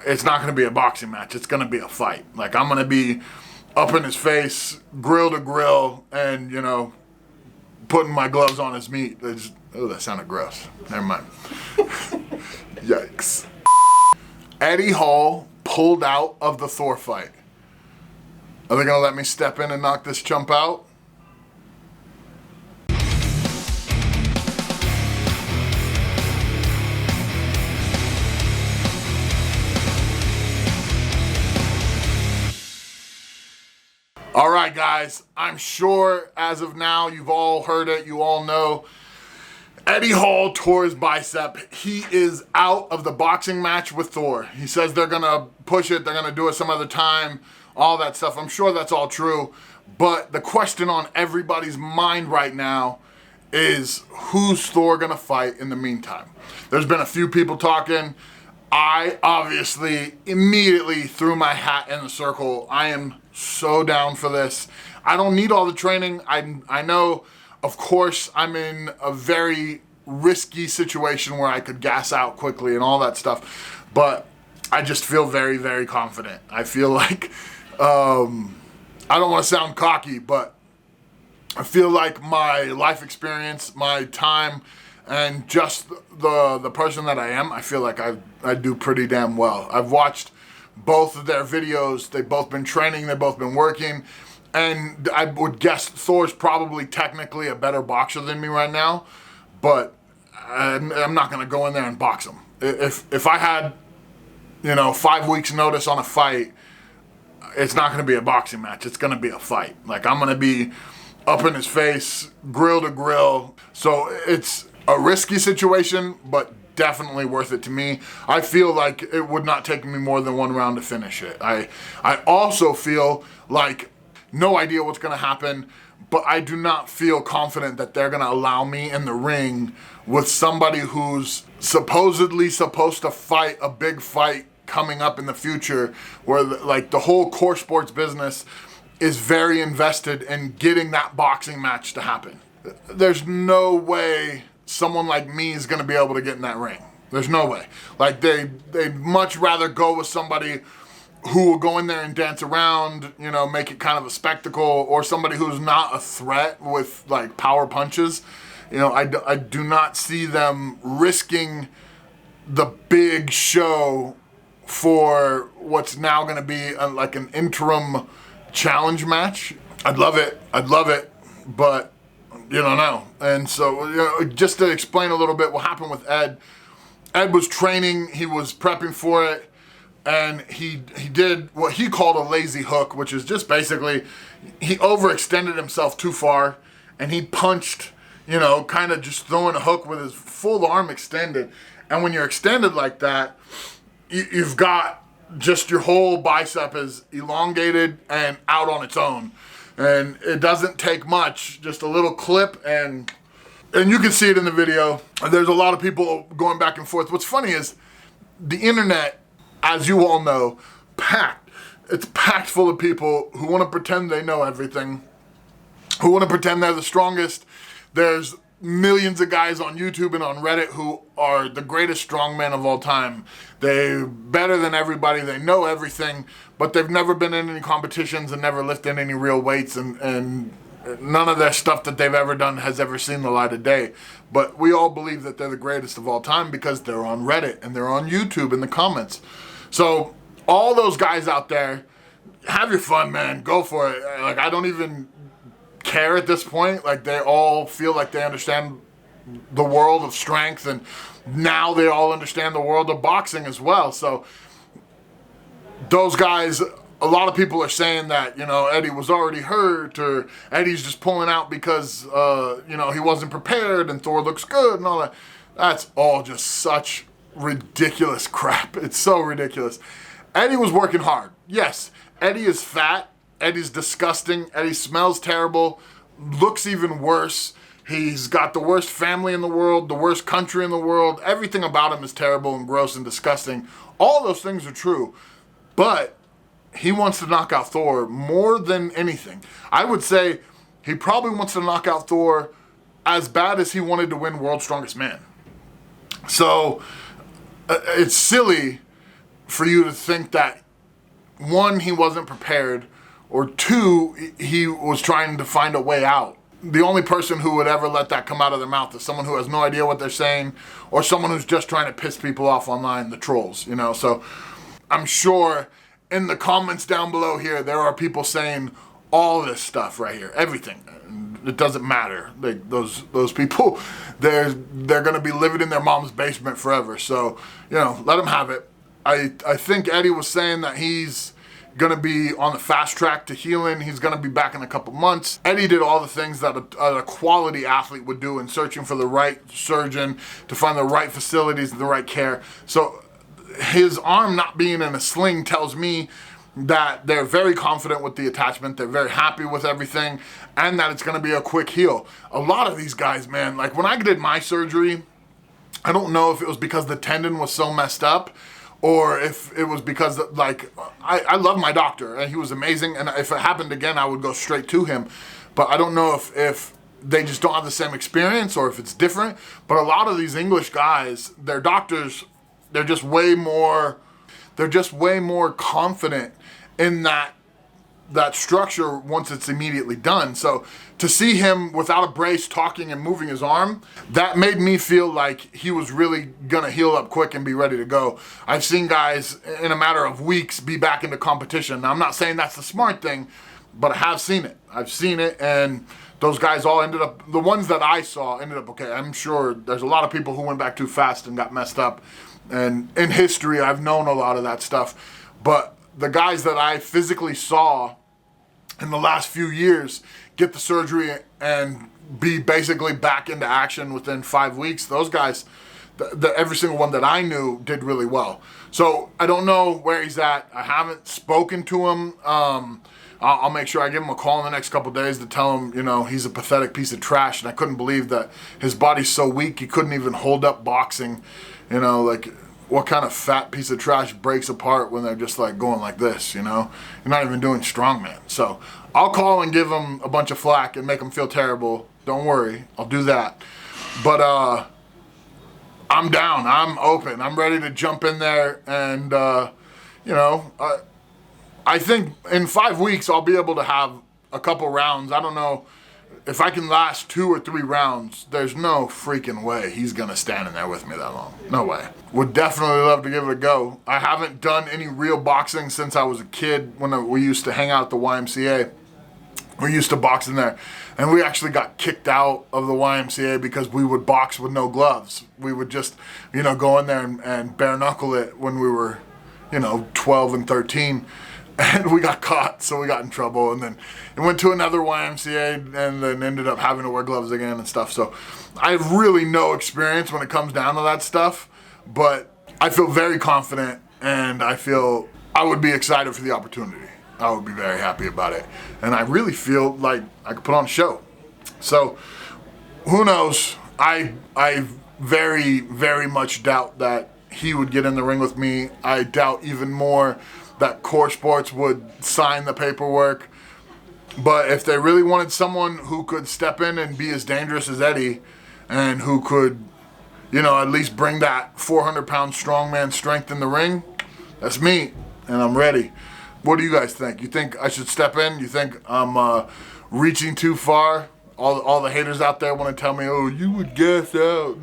it's not going to be a boxing match. It's going to be a fight. Like, I'm going to be up in his face, grill to grill, and, you know, putting my gloves on his meat. Oh, that sounded gross. Never mind. Yikes. Eddie Hall pulled out of the Thor fight. Are they going to let me step in and knock this chump out? All right, guys, I'm sure as of now you've all heard it, you all know. Eddie Hall tore his bicep. He is out of the boxing match with Thor. He says they're gonna push it, they're gonna do it some other time, all that stuff. I'm sure that's all true, but the question on everybody's mind right now is, who's Thor gonna fight in the meantime? There's been a few people talking. I obviously immediately threw my hat in the circle. I am so down for this. I don't need all the training. I know, of course, I'm in a very risky situation where I could gas out quickly and all that stuff, but I just feel very, very confident. I feel like, I don't want to sound cocky, but I feel like my life experience, my time, and just the person that I am, I feel like I do pretty damn well. I've watched both of their videos. They've both been training. They've both been working. And I would guess Thor's probably technically a better boxer than me right now. But I'm not going to go in there and box him. If I had, 5 weeks notice on a fight, it's not going to be a boxing match. It's going to be a fight. Like, I'm going to be up in his face, grill to grill. So it's a risky situation, but definitely worth it to me. I feel like it would not take me more than one round to finish it. I also feel like no idea what's going to happen, but I do not feel confident that they're going to allow me in the ring with somebody who's supposedly supposed to fight a big fight coming up in the future, where the whole core sports business is very invested in getting that boxing match to happen. There's no way someone like me is going to be able to get in that ring. There's no way. Like, they'd much rather go with somebody who will go in there and dance around, make it kind of a spectacle, or somebody who's not a threat with, like, power punches. I do not see them risking the big show for what's now going to be like an interim challenge match. I'd love it, but you don't know. And so, just to explain a little bit what happened with Ed was training, he was prepping for it, and he did what he called a lazy hook, which is just basically, he overextended himself too far, and he punched, kind of just throwing a hook with his full arm extended. And when you're extended like that, you've got just your whole bicep is elongated and out on its own. And it doesn't take much, just a little clip, and you can see it in the video. There's a lot of people going back and forth. What's funny is the internet, as you all know, packed. It's packed full of people who want to pretend they know everything, who want to pretend they're the strongest. There's millions of guys on YouTube and on Reddit who are the greatest strongmen of all time. They're better than everybody. They know everything, but they've never been in any competitions and never lifted any real weights, and none of their stuff that they've ever done has ever seen the light of day. But we all believe that they're the greatest of all time because they're on Reddit and they're on YouTube in the comments. So all those guys out there, have your fun, man. Go for it. Like, I don't even care at this point. Like, they all feel like they understand the world of strength, and now they all understand the world of boxing as well. So those guys, a lot of people are saying that, Eddie was already hurt, or Eddie's just pulling out because, he wasn't prepared and Thor looks good and all that. That's all just such ridiculous crap. It's so ridiculous. Eddie was working hard. Yes, Eddie is fat. Eddie's disgusting. Eddie smells terrible, looks even worse. He's got the worst family in the world, the worst country in the world. Everything about him is terrible and gross and disgusting. All those things are true, but he wants to knock out Thor more than anything. I would say he probably wants to knock out Thor as bad as he wanted to win World's Strongest Man. So it's silly for you to think that, one, he wasn't prepared, or two, he was trying to find a way out. The only person who would ever let that come out of their mouth is someone who has no idea what they're saying, or someone who's just trying to piss people off online, the trolls, you know? So I'm sure in the comments down below here, there are people saying all this stuff right here, everything. It doesn't matter. Those people, they're gonna be living in their mom's basement forever. So, you know, let them have it. I think Eddie was saying that he's gonna be on the fast track to healing. He's gonna be back in a couple months. Eddie did all the things that a quality athlete would do in searching for the right surgeon, to find the right facilities and the right care. So his arm not being in a sling tells me that they're very confident with the attachment, they're very happy with everything, and that it's gonna be a quick heal. A lot of these guys, man, like when I did my surgery, I don't know if it was because the tendon was so messed up, or if it was because, like, I love my doctor, and he was amazing, and if it happened again, I would go straight to him. But I don't know if they just don't have the same experience, or if it's different. But a lot of these English guys, their doctors, they're just way more confident in that structure once it's immediately done. So to see him without a brace talking and moving his arm, that made me feel like he was really gonna heal up quick and be ready to go. I've seen guys in a matter of weeks be back into competition. Now, I'm not saying that's the smart thing, but I have seen it. I've seen it, and those guys all ended up, the ones that I saw ended up okay. I'm sure there's a lot of people who went back too fast and got messed up. And in history, I've known a lot of that stuff. But the guys that I physically saw in the last few years get the surgery and be basically back into action within 5 weeks, those guys, every single one that I knew did really well. So I don't know where he's at. I haven't spoken to him. I'll make sure I give him a call in the next couple of days to tell him, you know, he's a pathetic piece of trash, and I couldn't believe that his body's so weak he couldn't even hold up boxing. You know, like, what kind of fat piece of trash breaks apart when they're just like going like this, you know? You're not even doing strongman. So I'll call and give him a bunch of flack and make him feel terrible. Don't worry, I'll do that. But I'm down, I'm open, I'm ready to jump in there, and you know, I think in 5 weeks I'll be able to have a couple rounds. I don't know if I can last 2 or 3 rounds. There's no freaking way he's gonna stand in there with me that long. No way. Would definitely love to give it a go. I haven't done any real boxing since I was a kid, when we used to hang out at the YMCA. We used to box in there, and we actually got kicked out of the YMCA because we would box with no gloves. We would just, you know, go in there and bare knuckle it when we were, you know, 12 and 13. And we got caught, so we got in trouble, and then it went to another YMCA, and then ended up having to wear gloves again and stuff. So I have really no experience when it comes down to that stuff, but I feel very confident, and I feel I would be excited for the opportunity. I would be very happy about it, and I really feel like I could put on a show. So who knows? I very, very much doubt that he would get in the ring with me. I doubt even more that Core Sports would sign the paperwork. But if they really wanted someone who could step in and be as dangerous as Eddie, and who could, you know, at least bring that 400-pound strongman strength in the ring, that's me, and I'm ready. What do you guys think? You think I should step in? You think I'm reaching too far? All the haters out there want to tell me, oh, you would gas out.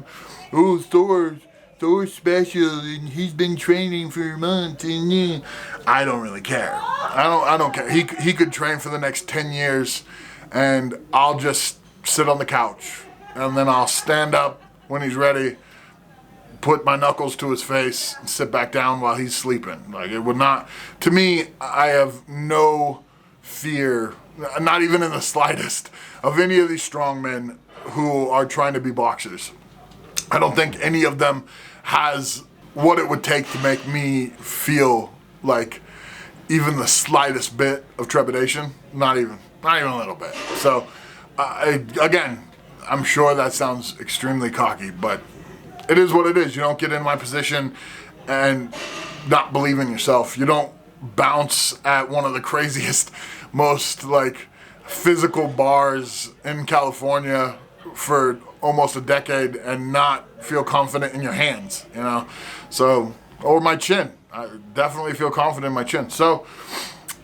Oh, Thor's special, and he's been training for months, and I don't really care. I don't care. He could train for the next 10 years, and I'll just sit on the couch, and then I'll stand up when he's ready, put my knuckles to his face, and sit back down while he's sleeping. Like, it would not, to me, I have no fear, not even in the slightest, of any of these strongmen who are trying to be boxers. I don't think any of them has what it would take to make me feel like even the slightest bit of trepidation. Not even a little bit. So, again, I'm sure that sounds extremely cocky, but it is what it is. You don't get in my position and not believe in yourself. You don't bounce at one of the craziest, most like physical bars in California for almost a decade and not feel confident in your hands, you know? So, or my chin. I definitely feel confident in my chin. So,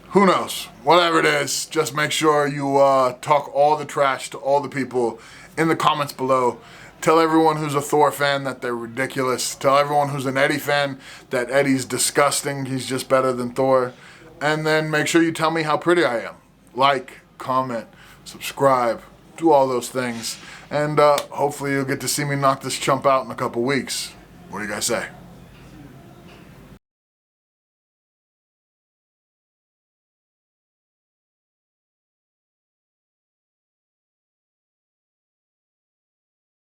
who knows? Whatever it is, just make sure you talk all the trash to all the people in the comments below. Tell everyone who's a Thor fan that they're ridiculous. Tell everyone who's an Eddie fan that Eddie's disgusting. He's just better than Thor. And then make sure you tell me how pretty I am. Like, comment, subscribe, do all those things. And hopefully you'll get to see me knock this chump out in a couple weeks. What do you guys say?